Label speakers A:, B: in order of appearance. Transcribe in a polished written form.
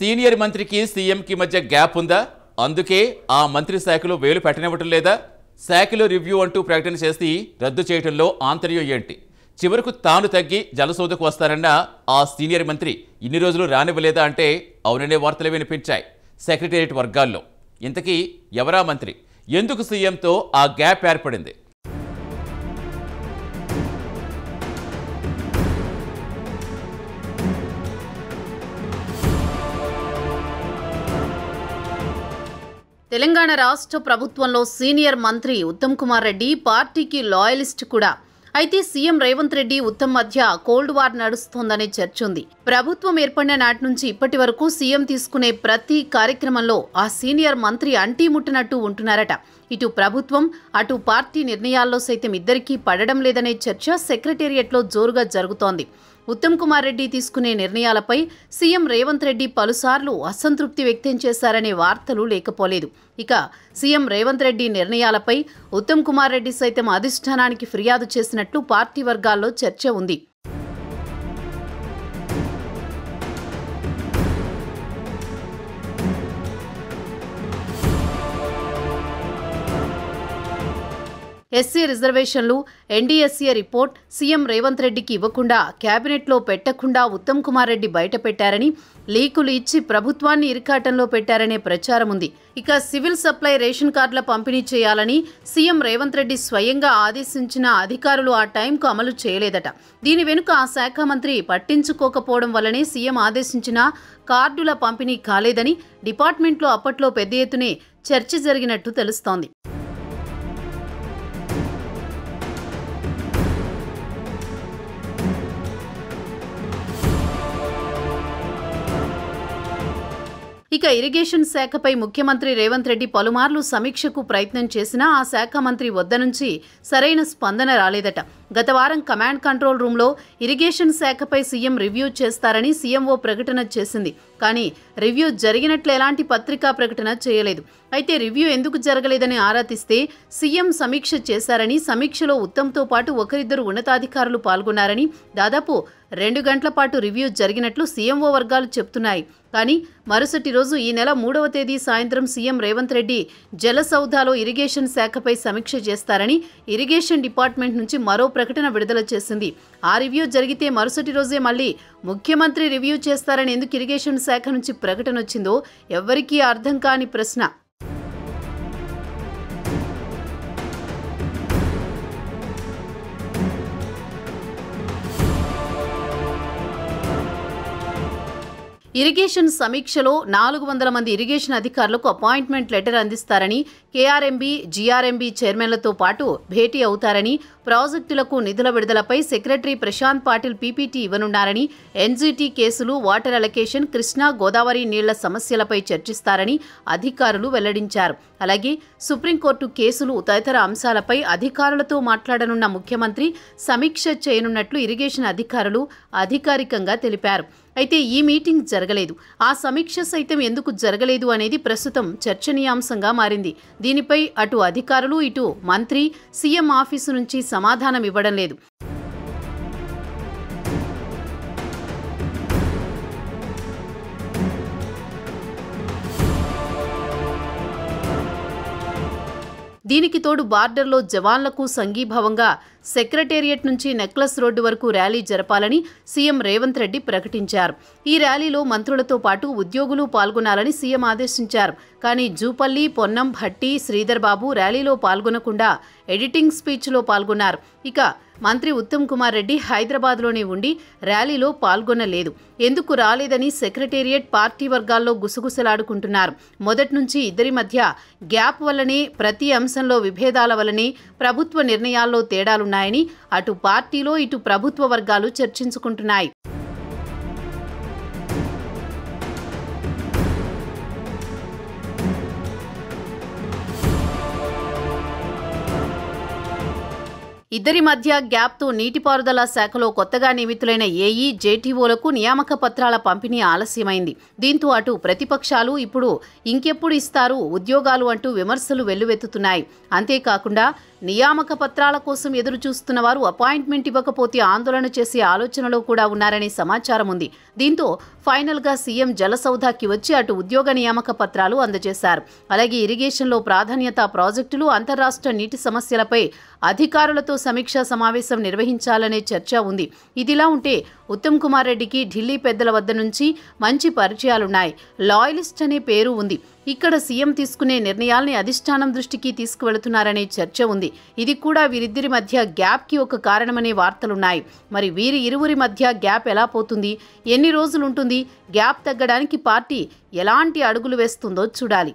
A: Senior మంత్రికి సీఎంకి మధ్య gap ఉందా? అందుకే ఆ మంత్రి శాఖలో వేలు పెట్టనివ్వటం లేదా? శాఖలో రివ్యూ అంటూ ప్రకటన చేసి రద్దు చేయడంలో ఆంతర్యం ఏంటి? చివరకు తాను తగ్గి జలసౌదకు వస్తారన్న ఆ సీనియర్ మంత్రి ఇన్ని రోజులు రానివ్వలేదా అంటే అవుననే వార్తలు వినిపించాయి సెక్రటేరియట్ వర్గాల్లో. ఇంతకీ ఎవరా మంత్రి? ఎందుకు సీఎంతో ఆ గ్యాప్ ఏర్పడింది?
B: తెలంగాణ రాష్ట్ర ప్రభుత్వంలో సీనియర్ మంత్రి ఉత్తమ్ కుమార్ రెడ్డి పార్టీకి లాయలిస్ట్ కూడా. అయితే సీఎం రేవంత్ రెడ్డి ఉత్తమ్ మధ్య కోల్డ్ వార్ నడుస్తోందనే చర్చ ఉంది. ప్రభుత్వం ఏర్పడిన నాటి నుంచి ఇప్పటి వరకు సీఎం తీసుకునే ప్రతి కార్యక్రమంలో ఆ సీనియర్ మంత్రి అంటీ ముట్టినట్టు ఉంటున్నారట. ఇటు ప్రభుత్వం అటు పార్టీ నిర్ణయాల్లో సైతం ఇద్దరికీ పడడం లేదనే చర్చ సెక్రటేరియట్లో జోరుగా జరుగుతోంది. ఉత్తమ్ కుమార్ రెడ్డి తీసుకునే నిర్ణయాలపై సీఎం రేవంత్ రెడ్డి పలుసార్లు అసంతృప్తి వ్యక్తం చేశారనే వార్తలు లేకపోలేదు. ఇక సీఎం రేవంత్ రెడ్డి నిర్ణయాలపై ఉత్తమ్ కుమార్ రెడ్డి సైతం అధిష్టానానికి ఫిర్యాదు చేసినట్లు పార్టీ వర్గాల్లో చర్చ ఉంది. ఎస్సీ రిజర్వేషన్లు, ఎన్డీఎస్ఏ రిపోర్ట్ సీఎం రేవంత్ రెడ్డికి ఇవ్వకుండా, కేబినెట్లో పెట్టకుండా ఉత్తమ్ కుమార్ రెడ్డి బయటపెట్టారని, లీకులు ఇచ్చి ప్రభుత్వాన్ని ఇరికాటంలో పెట్టారనే ప్రచారం ఉంది. ఇక సివిల్ సప్లై రేషన్ కార్డుల పంపిణీ చేయాలని సీఎం రేవంత్ రెడ్డి స్వయంగా ఆదేశించిన అధికారులు ఆ టైంకు అమలు చేయలేదట. దీని వెనుక ఆ శాఖ మంత్రి పట్టించుకోకపోవడం వల్లనే సీఎం ఆదేశించిన కార్డుల పంపిణీ కాలేదని డిపార్ట్మెంట్లో అప్పట్లో పెద్ద ఎత్తునే చర్చ జరిగినట్టు తెలుస్తోంది. ఇక ఇరిగేషన్ శాఖపై ముఖ్యమంత్రి రేవంత్ రెడ్డి పలుమార్లు సమీక్షకు ప్రయత్నం చేసినా ఆ శాఖ మంత్రి వద్ద నుంచి సరైన స్పందన రాలేదట. గత వారం కమాండ్ కంట్రోల్ రూంలో ఇరిగేషన్ శాఖపై సీఎం రివ్యూ చేస్తారని సీఎంఓ ప్రకటన చేసింది. కానీ రివ్యూ జరిగినట్లు ఎలాంటి పత్రికా ప్రకటన చేయలేదు. అయితే రివ్యూ ఎందుకు జరగలేదని ఆరా తీస్తే సీఎం సమీక్ష చేశారని, సమీక్షలో ఉత్తమ్తో పాటు ఒకరిద్దరు ఉన్నతాధికారులు పాల్గొన్నారని, దాదాపు 2 గంటల పాటు రివ్యూ జరిగినట్లు సీఎంఓ వర్గాలు చెప్తున్నాయి. కానీ మరుసటి రోజు ఈ నెల 3వ తేదీ సాయంత్రం సీఎం రేవంత్ రెడ్డి జలసౌధాలో ఇరిగేషన్ శాఖపై సమీక్ష చేస్తారని ఇరిగేషన్ డిపార్ట్మెంట్ నుంచి మరో ప్రకటన విడుదల చేసింది. ఆ రివ్యూ జరిగితే మరుసటి రోజే మళ్ళీ ముఖ్యమంత్రి రివ్యూ చేస్తారని ఎందుకు ఇరిగేషన్ శాఖ నుంచి ప్రకటన వచ్చిందో ఎవ్వరికీ అర్థం కాని ప్రశ్న. ఇరిగేషన్ సమీక్షలో 400 మంది ఇరిగేషన్ అధికారులకు అపాయింట్మెంట్ లెటర్ అందిస్తారని, కేఆర్ఎంబీ, జీఆర్ఎంబీ చైర్మన్లతో పాటు భేటీ అవుతారని, ప్రాజెక్టులకు నిధుల విడుదలపై సెక్రటరీ ప్రశాంత్ పాటిల్ పీపీటీ ఇవ్వనున్నారని, ఎన్జీటీ కేసులు, వాటర్ అలొకేషన్, కృష్ణా గోదావరి నీళ్ల సమస్యలపై చర్చిస్తారని అధికారులు వెల్లడించారు. అలాగే సుప్రీంకోర్టు కేసులు తదితర అంశాలపై అధికారులతో మాట్లాడనున్న ముఖ్యమంత్రి సమీక్ష చేయనున్నట్లు ఇరిగేషన్ అధికారులు అధికారికంగా తెలిపారు. అయితే ఈ మీటింగ్ జరగలేదు. ఆ సమీక్ష సైతం ఎందుకు జరగలేదు అనేది ప్రస్తుతం చర్చనీయాంశంగా మారింది. దీనిపై అటు అధికారులు, ఇటు మంత్రి, సీఎం ఆఫీసు నుంచి సమాధానం ఇవ్వడం లేదు. దీనికి తోడు బార్డర్లో జవాన్లకు సంఘీభావంగా సెక్రటేరియట్ నుంచి నెక్లెస్ రోడ్డు వరకు ర్యాలీ జరపాలని సీఎం రేవంత్ రెడ్డి ప్రకటించారు. ఈ ర్యాలీలో మంత్రులతో పాటు ఉద్యోగులు పాల్గొనాలని సీఎం ఆదేశించారు. కానీ జూపల్లి, పొన్నం, భట్టి, శ్రీధర్ బాబు ర్యాలీలో పాల్గొనకుండా ఎడిటింగ్ స్పీచ్లో పాల్గొన్నారు. ఇక మంత్రి ఉత్తమ్ కుమార్ రెడ్డి హైదరాబాద్లోనే ఉండి ర్యాలీలో పాల్గొనలేదు. ఎందుకు రాలేదని సెక్రటేరియట్ పార్టీ వర్గాల్లో గుసగుసలాడుకుంటున్నారు. మొదటి నుంచి ఇద్దరి మధ్య గ్యాప్ వల్లనే, ప్రతి అంశంలో విభేదాల వల్లనే ప్రభుత్వ నిర్ణయాల్లో తేడాలున్నాయని అటు పార్టీలో ఇటు ప్రభుత్వ వర్గాలు చర్చించుకుంటున్నాయి. ఇద్దరి మధ్య గ్యాప్తో నీటిపారుదల శాఖలో కొత్తగా నియమితులైన ఏఈ, జేటీఓలకు నియామక పత్రాల పంపిణీ ఆలస్యమైంది. దీంతో అటు ప్రతిపక్షాలు ఇప్పుడు ఇంకెప్పుడు ఇస్తారు ఉద్యోగాలు అంటూ విమర్శలు వెల్లువెత్తుతున్నాయి. అంతేకాకుండా నియామక పత్రాల కోసం ఎదురు చూస్తున్న వారు అపాయింట్మెంట్ ఇవ్వకపోతే ఆందోళన చేసే ఆలోచనలో కూడా ఉన్నారనే సమాచారం ఉంది. దీంతో ఫైనల్గా సీఎం జలసౌధకి వచ్చి అటు ఉద్యోగ నియామక పత్రాలు అందజేశారు. అలాగే ఇరిగేషన్లో ప్రాధాన్యత ప్రాజెక్టులు, అంతర్రాష్ట్ర నీటి సమస్యలపై అధికారులతో సమీక్షా సమావేశం నిర్వహించాలనే చర్చ ఉంది. ఇదిలా ఉంటే ఉత్తమ్ కుమార్ రెడ్డికి ఢిల్లీ పెద్దల వద్ద నుంచి మంచి పరిచయాలున్నాయి. లాయలిస్ట్ అనే పేరు ఉంది. ఇక్కడ సీఎం తీసుకునే నిర్ణయాల్ని అధిష్టానం దృష్టికి తీసుకువెళుతున్నారనే చర్చ ఉంది. ఇది కూడా వీరిద్దరి మధ్య గ్యాప్కి ఒక కారణమనే వార్తలున్నాయి. మరి వీరి ఇరువురి మధ్య గ్యాప్ ఎలా పోతుంది, ఎన్ని రోజులుంటుంది, గ్యాప్ తగ్గడానికి పార్టీ ఎలాంటి అడుగులు వేస్తుందో చూడాలి.